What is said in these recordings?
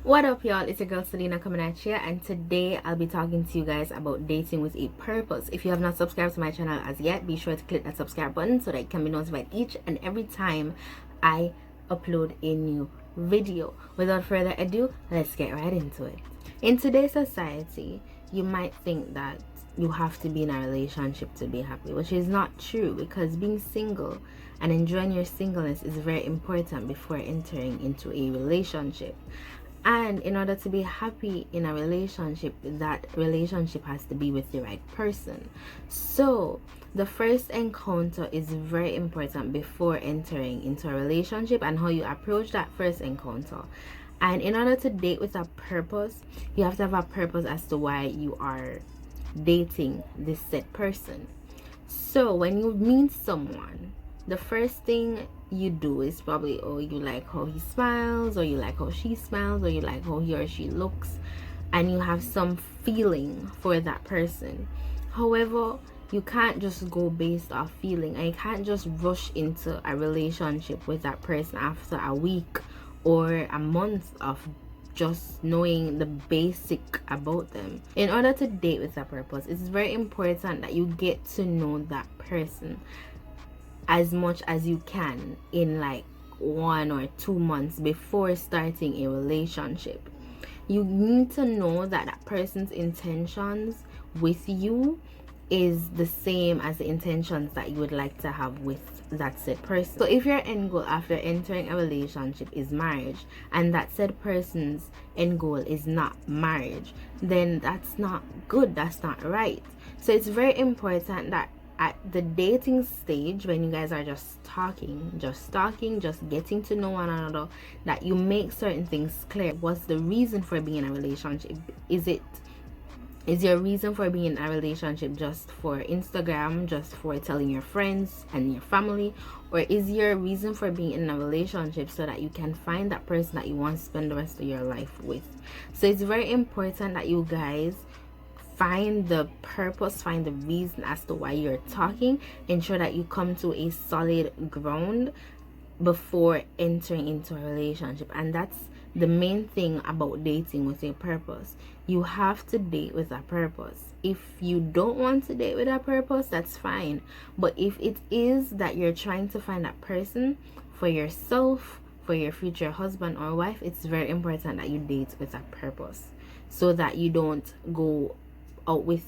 What up, y'all? It's your girl Selena coming at you, and today I'll be talking to you guys about dating with a purpose. If you have not subscribed to my channel as yet, be sure to click that subscribe button so that you can be notified each and every time I upload a new video. Without further ado, let's get right into it. In today's society, you might think that you have to be in a relationship to be happy, which is not true, because being single and enjoying your singleness is very important before entering into a relationship. And in order to be happy in a relationship, that relationship has to be with the right person. So the first encounter is very important before entering into a relationship, and how you approach that first encounter. And in order to date with a purpose, you have to have a purpose as to why you are dating this said person. So when you meet someone, the first thing you do is probably, oh, you like how he smiles, or you like how she smiles, or you like how he or she looks, and you have some feeling for that person. However, you can't just go based off feeling, and you can't just rush into a relationship with that person after a week or a month of just knowing the basic about them. In order to date with a purpose, it's very important that you get to know that person as much as you can in like 1 or 2 months before starting a relationship. You need to know that that person's intentions with you is the same as the intentions that you would like to have with that said person. So if your end goal after entering a relationship is marriage, and that said person's end goal is not marriage, then that's not good, that's not right. So it's very important that at the dating stage, when you guys are just talking, just getting to know one another, that you make certain things clear. What's the reason for being in a relationship? Is your reason for being in a relationship just for Instagram, just for telling your friends and your family? Or is your reason for being in a relationship so that you can find that person that you want to spend the rest of your life with? So it's very important that you guys find the purpose, find the reason as to why you're talking. Ensure that you come to a solid ground before entering into a relationship. And that's the main thing about dating with a purpose. You have to date with a purpose. If you don't want to date with a purpose, that's fine. But if it is that you're trying to find that person for yourself, for your future husband or wife, it's very important that you date with a purpose, so that you don't go out with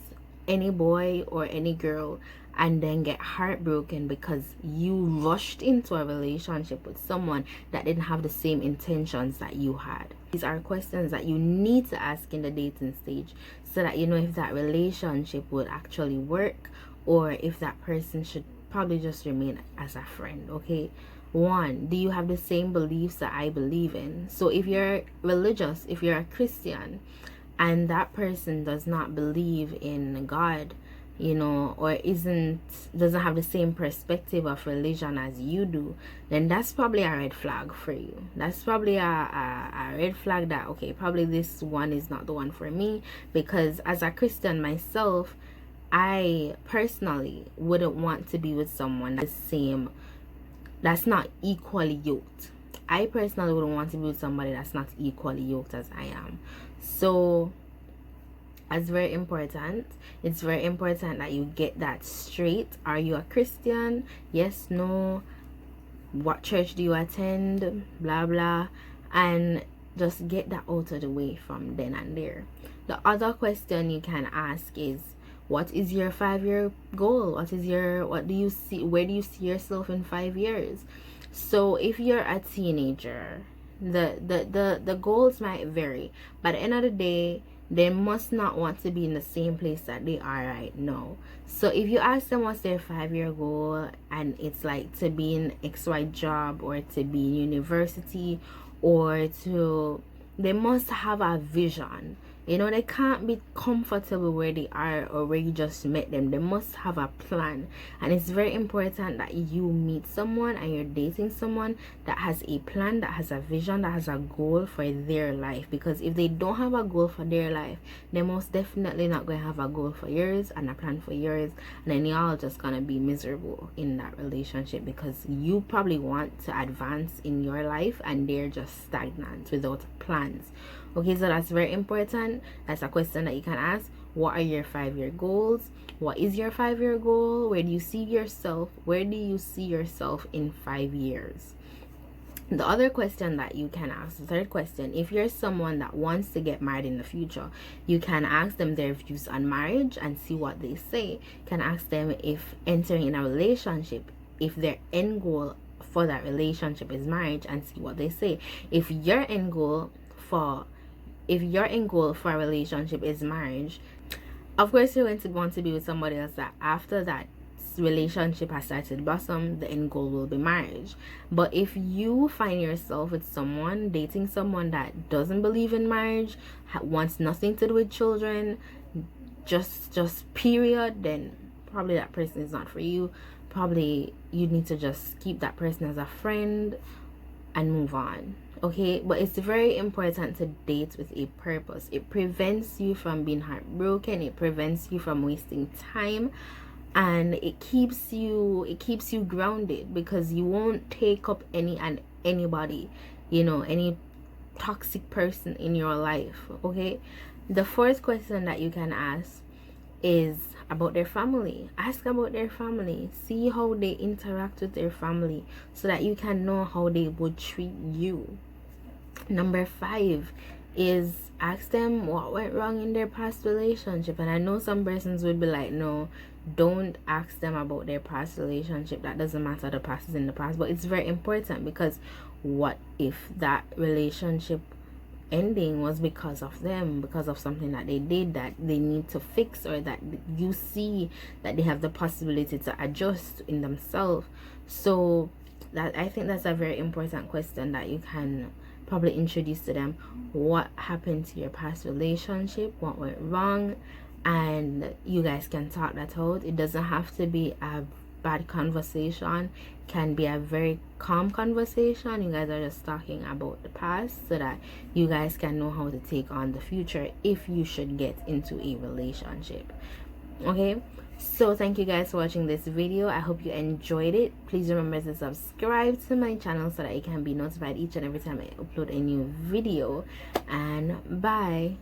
any boy or any girl and then get heartbroken because you rushed into a relationship with someone that didn't have the same intentions that you had. These are questions that you need to ask in the dating stage, so that you know if that relationship would actually work, or if that person should probably just remain as a friend. Okay, 1, do you have the same beliefs that I believe in? So if you're religious, if you're a Christian, and that person does not believe in God, or doesn't have the same perspective of religion as you do, then that's probably a red flag for you. That's probably a red flag that, okay, probably this one is not the one for me. Because as a Christian myself, I personally wouldn't want to be with someone that's not equally yoked. I personally wouldn't want to be with somebody that's not equally yoked as I am. So that's very important. It's very important that you get that straight. Are you a Christian? Yes, no. What church do you attend? Blah blah. And just get that out of the way from then and there. The other question you can ask is, what is your 5-year goal? What do you see, where do you see yourself in 5 years? So if you're a teenager, the goals might vary, but at the end of the day, they must not want to be in the same place that they are right now. So if you ask them what's their 5-year goal, and it's like to be in XY job, or to be in university, or they must have a vision. They can't be comfortable where they are or where you just met them. They must have a plan. And it's very important that you meet someone and you're dating someone that has a plan, that has a vision, that has a goal for their life. Because if they don't have a goal for their life, they're most definitely not going to have a goal for yours and a plan for yours. And then y'all just going to be miserable in that relationship, because you probably want to advance in your life and they're just stagnant without plans. Okay, so that's very important. That's a question that you can ask. What are your 5-year goals? What is your 5-year goal? Where do you see yourself? Where do you see yourself in 5 years? The other question that you can ask, the third question, if you're someone that wants to get married in the future, you can ask them their views on marriage and see what they say. You can ask them if entering in a relationship, if their end goal for that relationship is marriage, and see what they say. If your end goal for a relationship is marriage, of course you're going to want to be with somebody else that after that relationship has started to blossom, the end goal will be marriage. But if you find yourself with someone, dating someone that doesn't believe in marriage, wants nothing to do with children, just period, then probably that person is not for you. Probably you need to just keep that person as a friend and move on. Okay, but it's very important to date with a purpose. It prevents you from being heartbroken, it prevents you from wasting time, and it keeps you grounded, because you won't take up anybody, any toxic person in your life. Okay, the fourth question that you can ask is about their family. Ask about their family, see how they interact with their family, so that you can know how they would treat you. Number 5 is ask them what went wrong in their past relationship. And I know some persons would be like, no, don't ask them about their past relationship, that doesn't matter, the past is in the past. But it's very important, because what if that relationship ending was because of them, because of something that they did that they need to fix, or that you see that they have the possibility to adjust in themselves. So that, I think that's a very important question that you can probably introduce to them. What happened to your past relationship? What went wrong? And you guys can talk that out. It doesn't have to be a bad conversation, can be a very calm conversation. You guys are just talking about the past, so that you guys can know how to take on the future if you should get into a relationship. Okay, so thank you guys for watching this video. I hope you enjoyed it. Please remember to subscribe to my channel so that you can be notified each and every time I upload a new video, and bye.